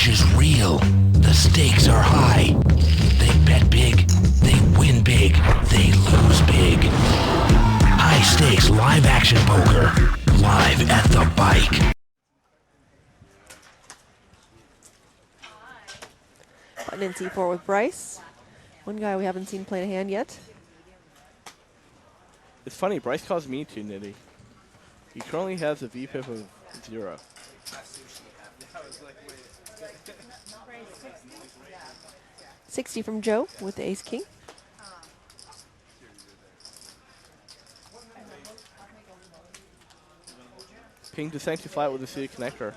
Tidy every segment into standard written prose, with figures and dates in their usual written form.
cash is real. The stakes are high. They bet big. They win big. They lose big. High stakes live action poker. Live at the bike. Button in C4 with Bryce. One guy we haven't seen play a hand yet. It's funny, Bryce calls me too nitty. He currently has a VPIP of 0. 60 from Joe with the ace-king. Ping to sanctity flat with a suited connector.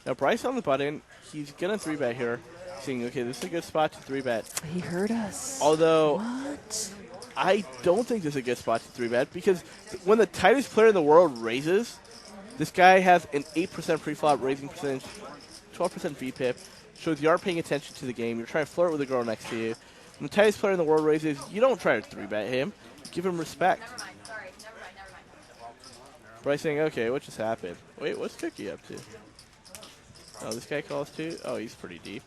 Now Bryce on the button, he's gonna 3-bet here. Saying, okay, this is a good spot to 3-bet. He heard us. Although, what? I don't think this is a good spot to 3-bet because when the tightest player in the world raises, this guy has an 8% pre-flop raising percentage, 12% VPIP, shows you aren't paying attention to the game. You're trying to flirt with the girl next to you. When the tightest player in the world raises, you don't try to 3-bet him. Give him respect. Bryce saying, okay, what just happened? Wait, what's Cookie up to? Oh, this guy calls too? Oh, he's pretty deep.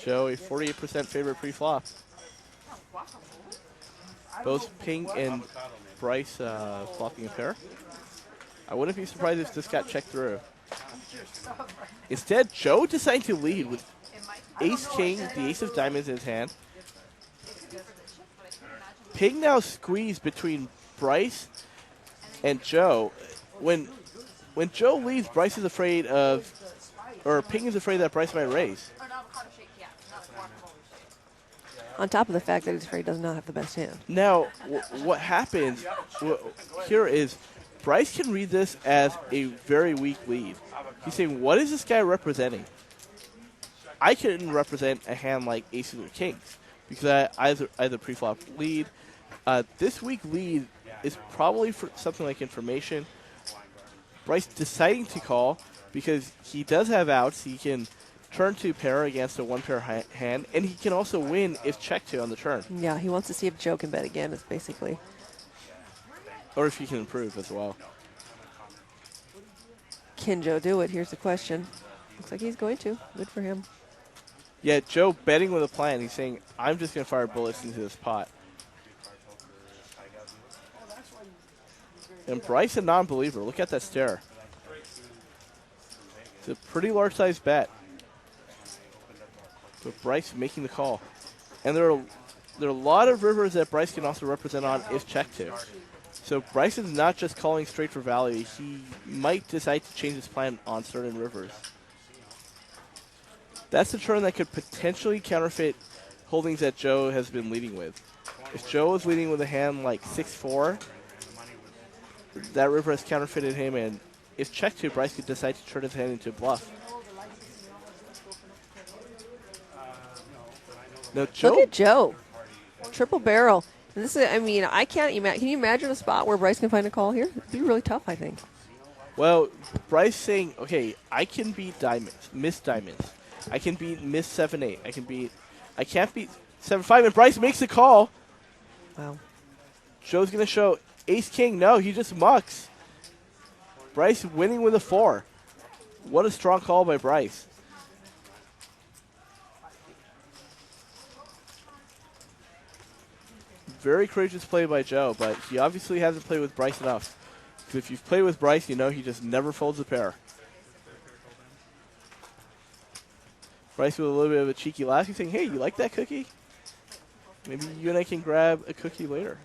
Joe, a 48% favorite pre-flop. Both Ping and Bryce flopping a pair. I wouldn't be surprised if this got checked through. Instead, Joe decided to lead with ace-king, the ace of diamonds in his hand. Ping now squeezed between Bryce and Joe. When Joe leads, Bryce is afraid of, or Ping is afraid that Bryce might raise. On top of the fact that he's afraid he does not have the best hand. Now, what happens here is Bryce can read this as a very weak lead. He's saying, what is this guy representing? I can represent a hand like aces or kings because I either pre-flop lead. This weak lead is probably for something like information. Bryce deciding to call because he does have outs. He can turn to pair against a one-pair hand, and he can also win if check to on the turn. Yeah, he wants to see if Joe can bet again, is basically. Or if he can improve as well. Can Joe do it? Here's the question. Looks like he's going to. Good for him. Yeah, Joe betting with a plan. He's saying, I'm just going to fire bullets into this pot. And Bryce, a non-believer. Look at that stare. It's a pretty large-sized bet. But Bryce making the call. And there are a lot of rivers that Bryce can also represent on if checked to. So Bryce is not just calling straight for value. He might decide to change his plan on certain rivers. That's the turn that could potentially counterfeit holdings that Joe has been leading with. If Joe is leading with a hand like 6-4, that river has counterfeited him, and if checked to, Bryce could decide to turn his hand into a bluff. Now, Joe, look at Joe. Triple barrel. And this is, I mean, I can't imagine. Can you imagine a spot where Bryce can find a call here? It'd be really tough, I think. Well, Bryce saying, okay, I can beat diamonds, miss diamonds. I can beat miss 7-8. I can't beat 7-5, and Bryce makes the call. Wow. Joe's going to show ace-king. No, he just mucks. Bryce winning with a 4. What a strong call by Bryce. Very courageous play by Joe, but he obviously hasn't played with Bryce enough. Because if you've played with Bryce, you know he just never folds a pair. Bryce with a little bit of a cheeky laugh. He's saying, hey, you like that cookie? Maybe you and I can grab a cookie later.